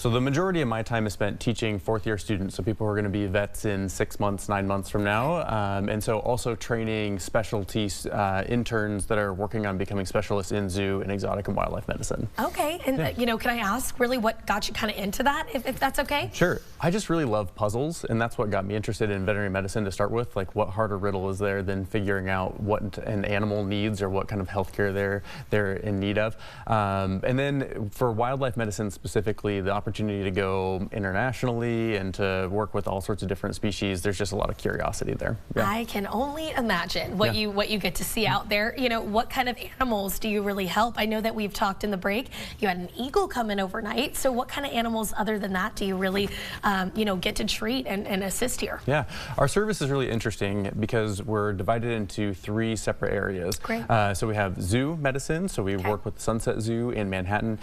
So the majority of my time is spent teaching fourth-year students, so people who are going to be vets in 6 months, 9 months from now, and so also training specialty interns that are working on becoming specialists in zoo and exotic and wildlife medicine. Okay, and you know, can I ask really what got you kind of into that, if that's okay? Sure. I just really love puzzles, and that's what got me interested in veterinary medicine to start with. Like, what harder riddle is there than figuring out what an animal needs or what kind of healthcare they're in need of? And then for wildlife medicine specifically, the opportunity to go internationally and to work with all sorts of different species, there's just a lot of curiosity there. Yeah. I can only imagine what you get to see out there. You know, what kind of animals do you really help? I know that we've talked in the break, you had an eagle come in overnight, so what kind of animals other than that do you really you know, get to treat and assist here? Yeah, our service is really interesting because we're divided into 3 separate areas. Great. So we have zoo medicine, so we work with the Sunset Zoo in Manhattan.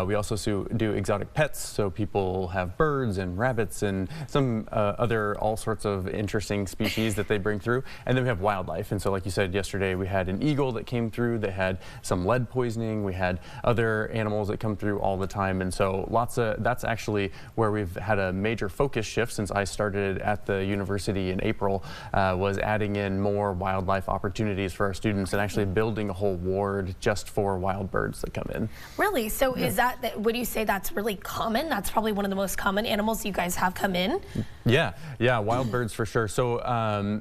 We also do exotic pets, so people have birds and rabbits and some other all sorts of interesting species that they bring through. And then we have wildlife, and so like you said yesterday, we had an eagle that came through that had some lead poisoning. We had other animals that come through all the time, and so that's actually where we've had a major focus shift since I started at the university in April, was adding in more wildlife opportunities for our students and actually building a whole ward just for wild birds that come in. Really? So is that, would you say that's really common? That's probably one of the most common animals you guys have come in? Yeah, wild birds for sure. So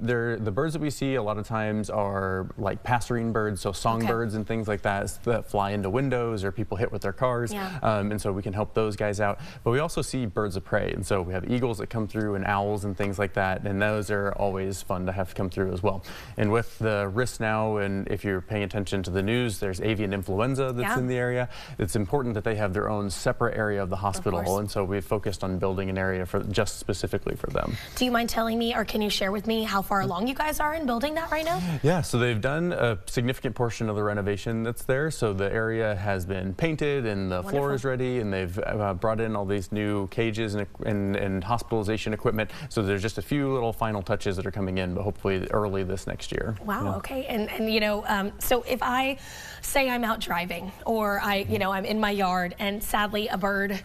the birds that we see a lot of times are like passerine birds, so songbirds and things like that fly into windows or people hit with their cars. And so we can help those guys out. But we also see birds of prey, and so we have eagles that come through and owls and things like that, and those are always fun to have come through as well. And with the risks now, and if you're paying attention to the news, there's avian influenza that's in the area. It's important that they have their own separate area of the hospital, and so we've focused on building an area for just specifically for them. Do you mind telling me, or can you share with me how far along you guys are in building that right now? Yeah, so they've done a significant portion of the renovation that's there. So the area has been painted and the floor is ready, and they've brought in all these new cages and hospitalization equipment. So there's just a few little final touches that are coming in, but hopefully early this next year. Wow, okay. And you know, so if I say I'm out driving, or I'm in my yard and sadly a bird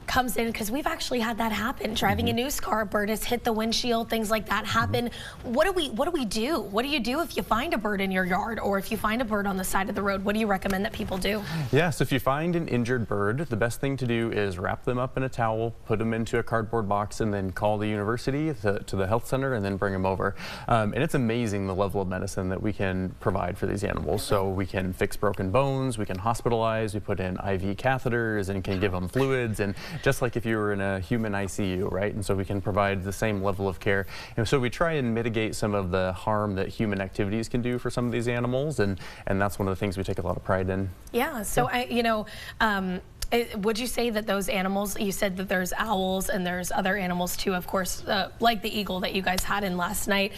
comes in, because we've actually had that happen. Driving a news car, a bird has hit the windshield, things like that happen. What do we do? What do you do if you find a bird in your yard, or if you find a bird on the side of the road? What do you recommend that people do? Yeah, so if you find an injured bird, the best thing to do is wrap them up in a towel, put them into a cardboard box, and then call the university to the health center and then bring them over. And it's amazing the level of medicine that we can provide for these animals. So we can fix broken bones, we can hospitalize, we put in IV catheters and can give them fluids, and just like if you were in a human ICU, right? And so we can provide the same level of care. And so we try and mitigate some of the harm that human activities can do for some of these animals, and that's one of the things we take a lot of pride in. Yeah, so would you say that those animals, you said that there's owls and there's other animals too, of course, like the eagle that you guys had in last night.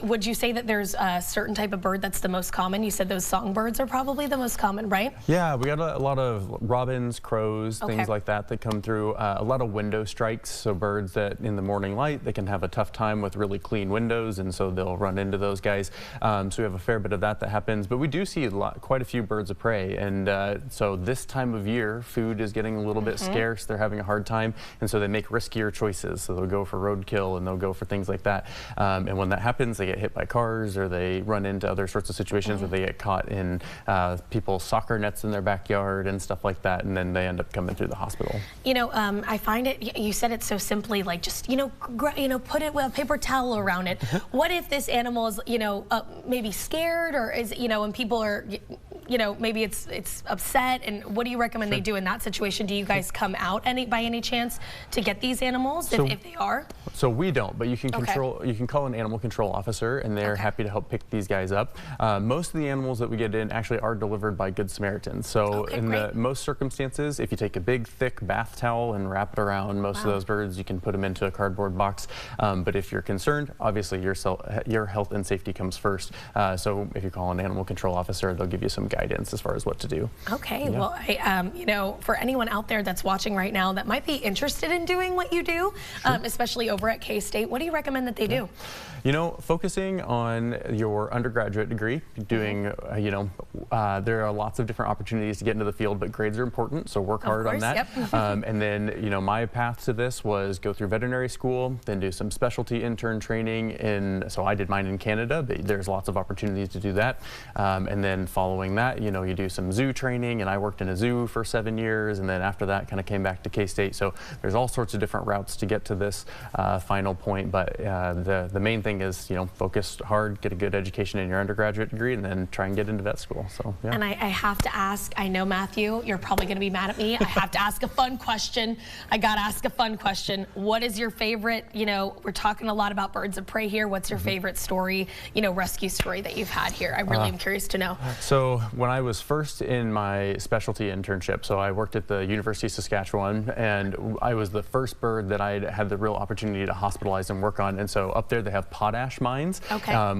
Would you say that there's a certain type of bird that's the most common? You said those songbirds are probably the most common, right? Yeah, we got a lot of robins, crows, things like that come through. A lot of window strikes, so birds that in the morning light, they can have a tough time with really clean windows, and so they'll run into those guys. So we have a fair bit of that happens, but we do see quite a few birds of prey, and so this time of year, food is getting a little bit scarce. They're having a hard time, and so they make riskier choices. So they'll go for roadkill and they'll go for things like that. And when that happens, they get hit by cars, or they run into other sorts of situations where they get caught in people's soccer nets in their backyard and stuff like that, and then they end up coming through the hospital. You know, I find it, you said it so simply, like just, put it with a paper towel around it. What if this animal is, maybe scared, or is, and people are, maybe it's upset, and what do you recommend they do in that situation? Do you guys come out by any chance to get these animals if they are? So we don't, but you can you can call an animal control officer, and they're happy to help pick these guys up. Most of the animals that we get in actually are delivered by Good Samaritans. So in most circumstances, if you take a big thick bath towel and wrap it around most of those birds, you can put them into a cardboard box. But if you're concerned, obviously your health and safety comes first. So if you call an animal control officer, they'll give you some guidance. guidance as far as what to do. Okay, well, you know, for anyone out there that's watching right now that might be interested in doing what you do, especially over at K-State, what do you recommend that they do? You know, focusing on your undergraduate degree, doing, you know, there are lots of different opportunities to get into the field, but grades are important, so work hard on that. And then, you know, my path to this was go through veterinary school, then do some specialty intern training so I did mine in Canada, but there's lots of opportunities to do that. And then following that, you know, you do some zoo training, and I worked in a zoo for 7 years, and then after that kind of came back to K-State. So there's all sorts of different routes to get to this final point, but the main thing is, you know, focus hard, get a good education in your undergraduate degree, and then try and get into vet school. So yeah. And I have to ask, I know, Matthew, you're probably going to be mad at me. I have to ask a fun question. I got to ask a fun question. What is your favorite, you know, we're talking a lot about birds of prey here. What's your favorite story, you know, rescue story that you've had here? I really am curious to know. So when I was first in my specialty internship, so I worked at the University of Saskatchewan, and I was the first bird that I had the real opportunity to hospitalize and work on. And so up there they have potash mines,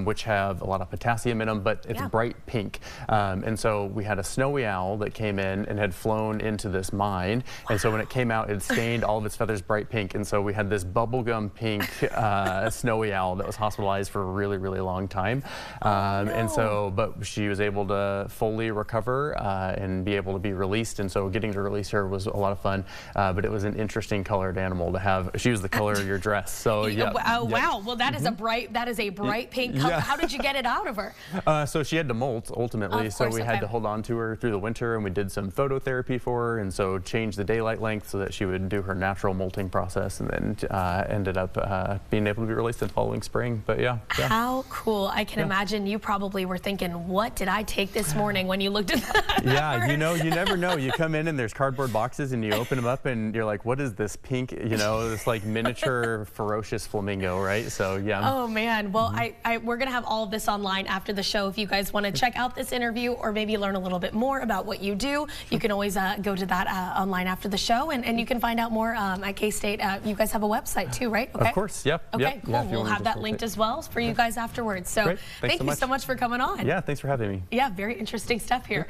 which have a lot of potassium in them, but it's bright pink. And so we had a snowy owl that came in and had flown into this mine. And so when it came out, it stained all of its feathers bright pink. And so we had this bubblegum pink snowy owl that was hospitalized for a really, really long time. And so, but she was able to fully recover and be able to be released. And so getting to release her was a lot of fun. But it was an interesting colored animal to have. She was the color of your dress. So yeah. Oh, wow. Well, that is a bright pink color. How did you get it out of her? So she had to molt ultimately. So we had to hold on to her through the winter, and we did some phototherapy for her, and so changed the daylight length so that she would do her natural molting process, and then ended up being able to be released in the following spring. But yeah. How cool. I can imagine you probably were thinking, what did I take this morning when you looked at that? Yeah, you know, you never know. You come in and there's cardboard boxes, and you open them up and you're like, what is this pink, you know, this like miniature ferocious flamingo, right? So yeah. Oh man, well, we're gonna have all of this online after the show. If you guys want to check out this interview or maybe learn a little bit more about what you do, you can always go to that online after the show, and you can find out more at K-State. You guys have a website too, right? Okay. Of course, yep. Okay, cool. We'll have that linked as well for you guys afterwards. So thank you so much for coming on. Yeah, thanks for having me. Yeah, very interesting stuff here.